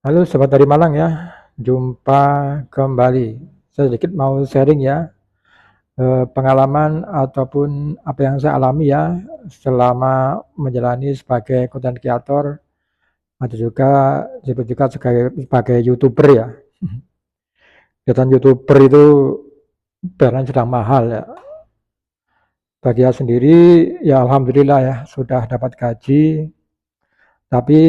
Halo sobat dari Malang ya, jumpa kembali. Saya sedikit mau sharing ya, pengalaman ataupun apa yang saya alami ya selama menjalani sebagai content creator atau juga disebut juga sebagai YouTuber ya. Kegiatan YouTuber itu barang sedang mahal ya. Bagi saya sendiri ya alhamdulillah ya sudah dapat gaji, tapi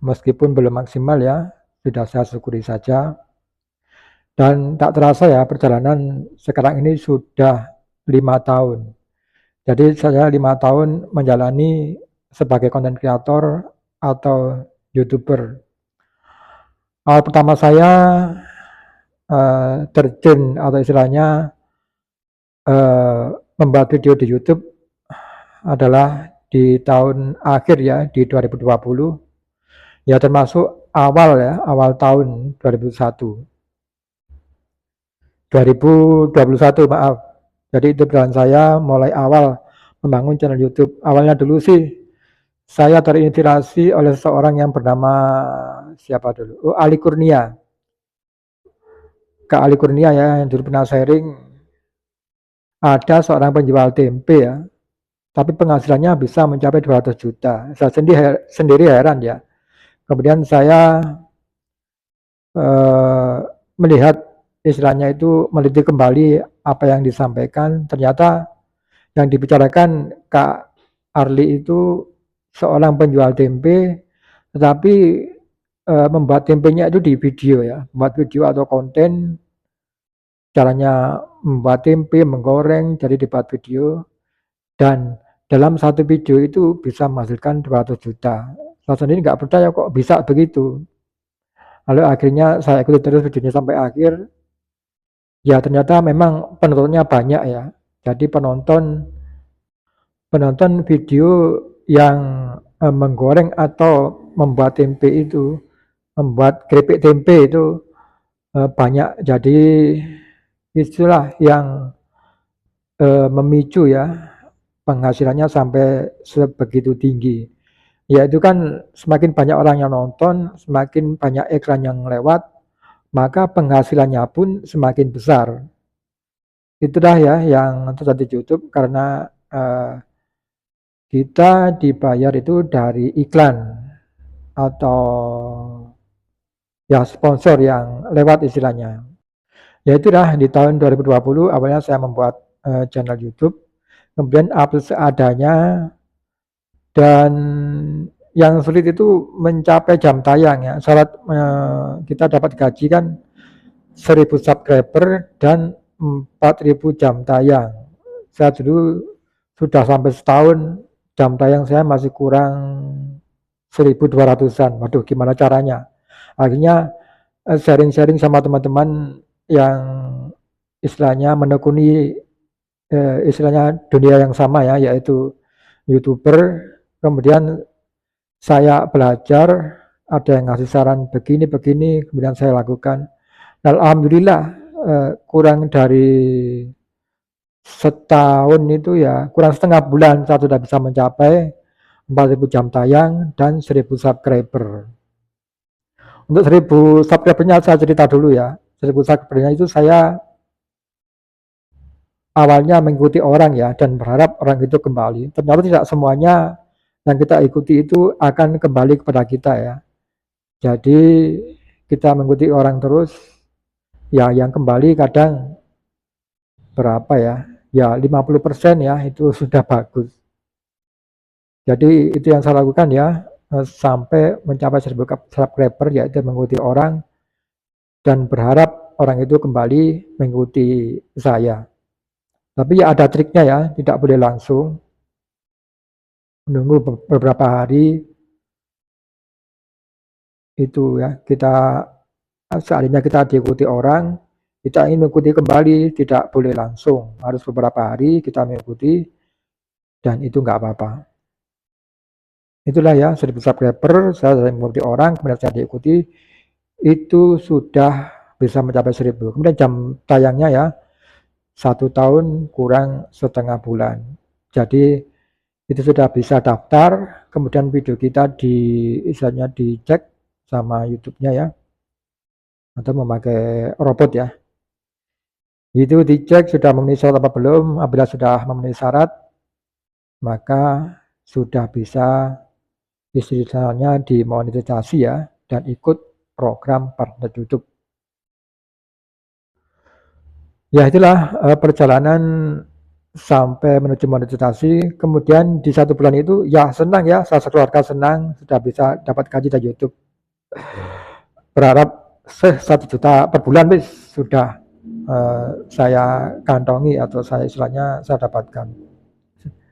meskipun belum maksimal ya, sudah saya syukuri saja. Dan tak terasa ya perjalanan sekarang ini sudah 5 tahun. Jadi saya 5 tahun menjalani sebagai content creator atau YouTuber. Awal pertama saya terjun atau istilahnya eh, membuat video di YouTube adalah di tahun akhir ya di 2020 ya, termasuk awal ya awal tahun 2021 maaf. Jadi itu peran saya mulai awal membangun channel YouTube. Awalnya dulu sih saya terinspirasi oleh seorang yang bernama siapa dulu? Oh, Ali Kurnia. Kak Ali Kurnia ya yang dulu pernah sharing, ada seorang penjual tempe ya, tapi penghasilannya bisa mencapai 200 juta. Saya sendiri heran ya. Kemudian saya eh, melihat istilahnya itu meliti kembali apa yang disampaikan. Ternyata yang dibicarakan Kak Arli itu seorang penjual tempe, tetapi membuat tempenya itu di video ya, membuat video atau konten, caranya membuat tempe, menggoreng, jadi dibuat video, dan dalam satu video itu bisa menghasilkan 200 juta. Saya sendiri nggak percaya kok bisa begitu. Lalu akhirnya saya ikuti terus videonya sampai akhir, ya ternyata memang penontonnya banyak ya. Jadi penonton penonton video yang menggoreng atau membuat tempe itu, membuat keripik tempe itu banyak. Jadi itulah yang memicu ya penghasilannya sampai sebegitu tinggi. Ya itu kan semakin banyak orang yang nonton, semakin banyak iklan yang lewat, maka penghasilannya pun semakin besar. Itulah ya yang terjadi di YouTube karena kita dibayar itu dari iklan atau ya sponsor yang lewat istilahnya. Ya itulah di tahun 2020 awalnya saya membuat channel YouTube, kemudian upload seadanya, dan yang sulit itu mencapai jam tayang ya. Syarat kita dapat gaji kan 1.000 subscriber dan 4.000 jam tayang. Saya dulu sudah sampai setahun, jam tayang saya masih kurang 1.200-an. Waduh, gimana caranya? Akhirnya sharing-sharing sama teman-teman yang istilahnya menekuni istilahnya dunia yang sama ya, yaitu YouTuber. Kemudian saya belajar, ada yang ngasih saran begini-begini, kemudian saya lakukan. Dan alhamdulillah kurang dari setahun itu ya, kurang setengah bulan saya sudah bisa mencapai 4.000 jam tayang dan 1.000 subscriber. Untuk 1.000 subscribernya saya cerita dulu ya. 1.000 subscribernya itu saya awalnya mengikuti orang ya dan berharap orang itu kembali. Ternyata tidak semuanya yang kita ikuti itu akan kembali kepada kita ya. Jadi kita mengikuti orang terus, ya yang kembali kadang berapa ya? Ya 50% ya, itu sudah bagus. Jadi itu yang saya lakukan ya, sampai mencapai 1.000 subscriber, yaitu mengikuti orang dan berharap orang itu kembali mengikuti saya. Tapi ya ada triknya ya, tidak boleh langsung, menunggu beberapa hari itu ya. Kita seandainya kita diikuti orang, kita ingin mengikuti kembali, tidak boleh langsung, harus beberapa hari kita mengikuti, dan itu nggak apa-apa. Itulah ya, 1.000 subscriber, saya mengikuti orang, kemudian saya diikuti, itu sudah bisa mencapai 1.000. Kemudian jam tayangnya ya, 1 tahun kurang setengah bulan. Jadi itu sudah bisa daftar, kemudian video kita istilahnya dicek, sama YouTube-nya ya, atau memakai robot ya. Itu dicek sudah memenuhi syarat apa belum. Apabila sudah memenuhi syarat, maka sudah bisa istilahnya dimonetisasi ya, dan ikut program partner YouTube. Ya itulah perjalanan sampai menuju monetisasi. Kemudian di 1 bulan itu ya senang ya, saya sekeluarga senang sudah bisa dapat gaji dari YouTube. Berharap 1 juta per bulan sudah saya kantongi atau saya istilahnya saya dapatkan.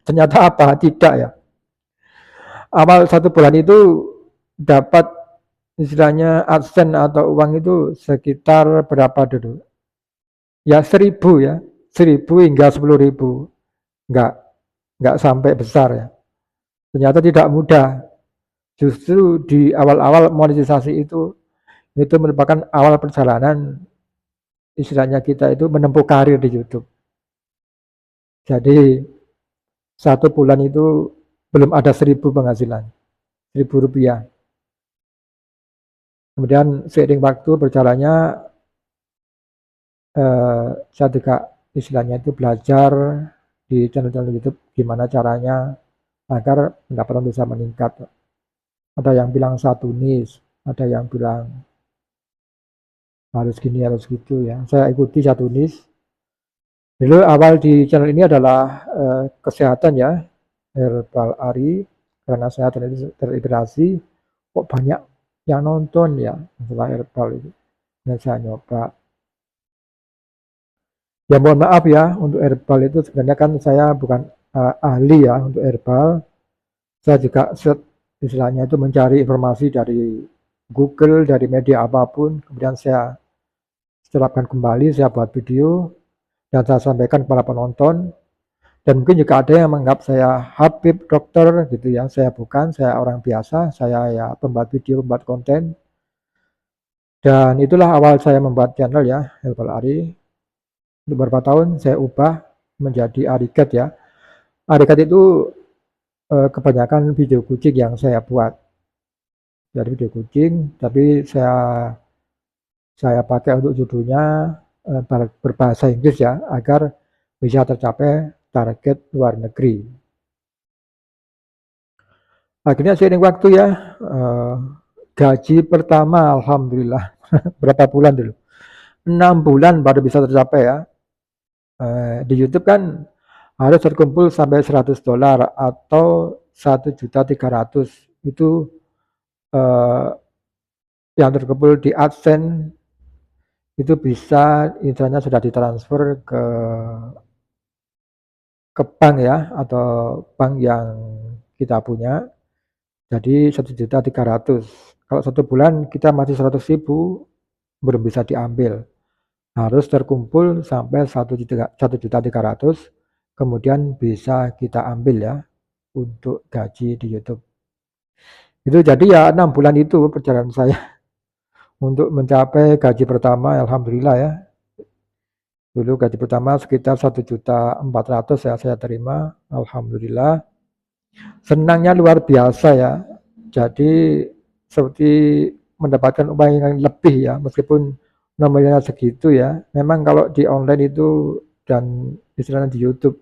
Ternyata apa? Tidak ya. Awal 1 bulan itu dapat istilahnya AdSense atau uang itu sekitar berapa dulu? Ya 1.000 ya, 1.000 hingga 10.000. Enggak sampai besar ya. Ternyata tidak mudah. Justru di awal-awal monetisasi itu merupakan awal perjalanan istilahnya kita itu menempuh karir di YouTube. Jadi 1 bulan itu belum ada 1.000 penghasilan, 1.000 rupiah. Kemudian seiring waktu berjalannya, saya juga istilahnya itu belajar di channel-channel YouTube gimana caranya agar pendapatan bisa meningkat. Ada yang bilang 1 niche, ada yang bilang harus gini harus gitu ya. Saya ikuti 1 niche. Dulu awal di channel ini adalah kesehatan ya, Herbal Ari, karena saya terinspirasi kok banyak yang nonton ya setelah herbal itu. Dan saya nyoba. Ya mohon maaf ya, untuk herbal itu sebenarnya kan saya bukan ahli ya untuk herbal. Saya juga istilahnya itu mencari informasi dari Google, dari media apapun, kemudian saya terapkan kembali, saya buat video dan saya sampaikan kepada penonton. Dan mungkin juga ada yang menganggap saya Habib dokter gitu ya. Saya bukan, saya orang biasa, saya ya pembuat video, pembuat konten. Dan itulah awal saya membuat channel ya, Herbal Ari. Untuk beberapa tahun saya ubah menjadi Arigat ya. Arigat itu kebanyakan video kucing yang saya buat. Jadi video kucing, tapi saya pakai untuk judulnya berbahasa Inggris ya, agar bisa tercapai target luar negeri. Akhirnya seiring waktu ya, gaji pertama alhamdulillah berapa bulan dulu? 6 bulan baru bisa tercapai ya. Di YouTube kan harus terkumpul sampai $100 atau 1.300.000 itu yang terkumpul di AdSense itu bisa istilahnya sudah ditransfer ke bank ya, atau bank yang kita punya. Jadi 1.300.000. Kalau 1 bulan kita masih 100.000 belum bisa diambil. Harus terkumpul sampai 1.300.000 kemudian bisa kita ambil ya untuk gaji di YouTube. Itu jadi ya 6 bulan itu perjalanan saya untuk mencapai gaji pertama alhamdulillah ya. Dulu gaji pertama sekitar 1.400.000 ya saya terima, alhamdulillah. Senangnya luar biasa ya. Jadi seperti mendapatkan uang yang lebih ya, meskipun nominalnya segitu ya. Memang kalau di online itu dan istilahnya di YouTube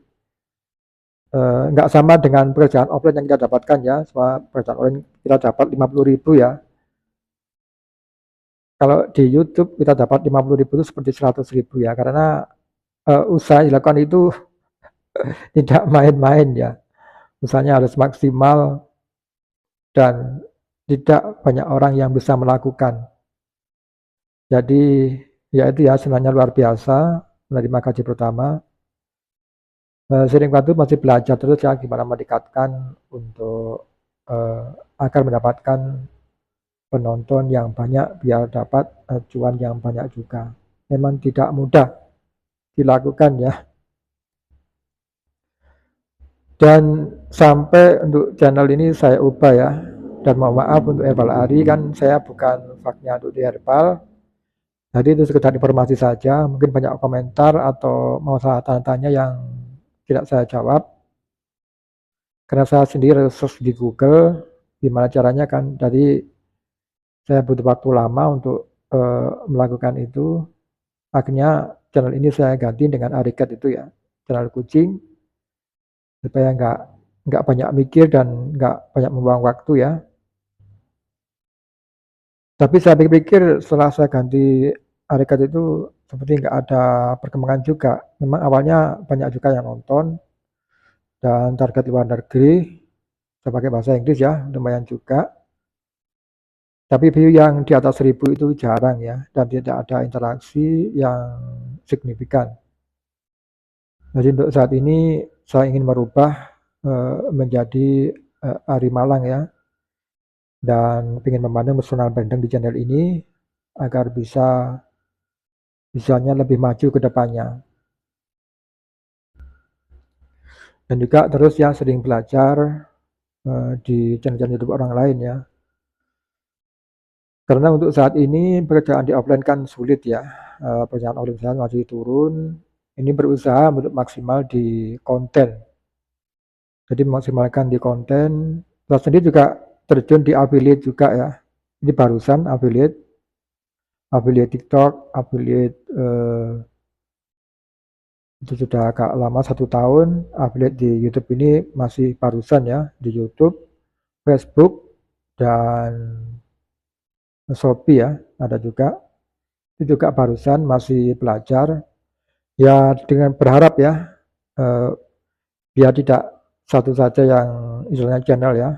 nggak sama dengan pekerjaan offline yang kita dapatkan ya. Semua pekerjaan online kita dapat 50.000 ya. Kalau di YouTube kita dapat 50.000 itu seperti 100.000 ya, karena usaha yang dilakukan itu tidak main-main ya. Usahanya harus maksimal dan tidak banyak orang yang bisa melakukan. Jadi ya itu ya senangnya luar biasa menerima gaji pertama. Sering waktu masih belajar terus ya gimana meningkatkan untuk agar mendapatkan penonton yang banyak biar dapat cuan yang banyak juga. Memang tidak mudah dilakukan ya. Dan sampai untuk channel ini saya ubah ya. Dan mohon maaf untuk Herbal Ari kan saya bukan faknya untuk di herbal. Jadi itu sekedar informasi saja. Mungkin banyak komentar atau masalah tanya-tanya yang tidak saya jawab. Karena saya sendiri research di Google gimana caranya kan. Jadi saya butuh waktu lama untuk melakukan itu. Akhirnya channel ini saya ganti dengan Arikat itu ya, channel kucing, supaya nggak banyak mikir dan nggak banyak membuang waktu ya. Tapi saya pikir-pikir setelah saya ganti Arikat itu seperti nggak ada perkembangan juga. Memang awalnya banyak juga yang nonton dan target luar negeri, saya pakai bahasa Inggris ya, lumayan juga. Tapi view yang di atas 1000 itu jarang ya, dan tidak ada interaksi yang signifikan. Jadi untuk saat ini saya ingin merubah menjadi Ari Malang ya, dan ingin membangun personal branding di channel ini agar bisanya lebih maju ke depannya. Dan juga terus ya sering belajar di channel-channel YouTube orang lain ya. Karena untuk saat ini pekerjaan di offline kan sulit ya, pekerjaan offline saya masih turun. Ini berusaha untuk maksimal di konten. Jadi memaksimalkan di konten. Saya sendiri juga terjun di affiliate juga ya. Ini barusan affiliate TikTok, affiliate itu sudah agak lama 1 tahun. Affiliate di YouTube ini masih barusan ya, di YouTube, Facebook, dan Shopee ya, ada juga. Itu juga barusan masih belajar. Ya dengan berharap ya, biar tidak satu saja yang istilahnya channel ya,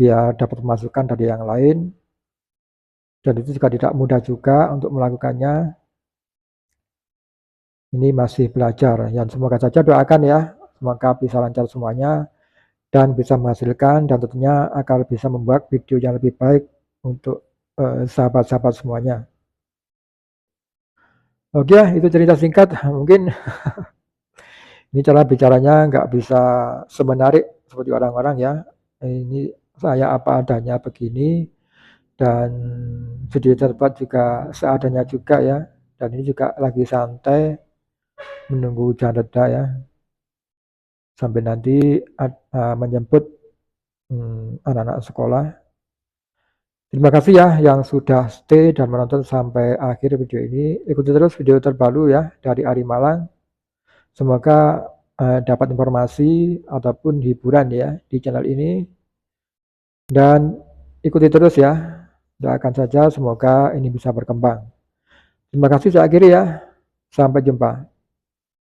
biar dapat masukan dari yang lain. Dan itu juga tidak mudah juga untuk melakukannya. Ini masih belajar. Ya semoga saja doakan ya, semoga bisa lancar semuanya dan bisa menghasilkan, dan tentunya agar bisa membuat video yang lebih baik untuk sahabat-sahabat semuanya. Oke, itu cerita singkat. Mungkin ini cara bicaranya nggak bisa semenarik seperti orang-orang ya. Ini saya apa adanya begini, dan video terbuat juga seadanya juga ya. Dan ini juga lagi santai menunggu hujan reda ya. Sampai nanti menjemput anak-anak sekolah. Terima kasih ya yang sudah stay dan menonton sampai akhir video ini. Ikuti terus video terbaru ya dari Ari Malang. Semoga dapat informasi ataupun hiburan ya di channel ini. Dan ikuti terus ya. Doakan saja semoga ini bisa berkembang. Terima kasih, saya akhiri ya. Sampai jumpa.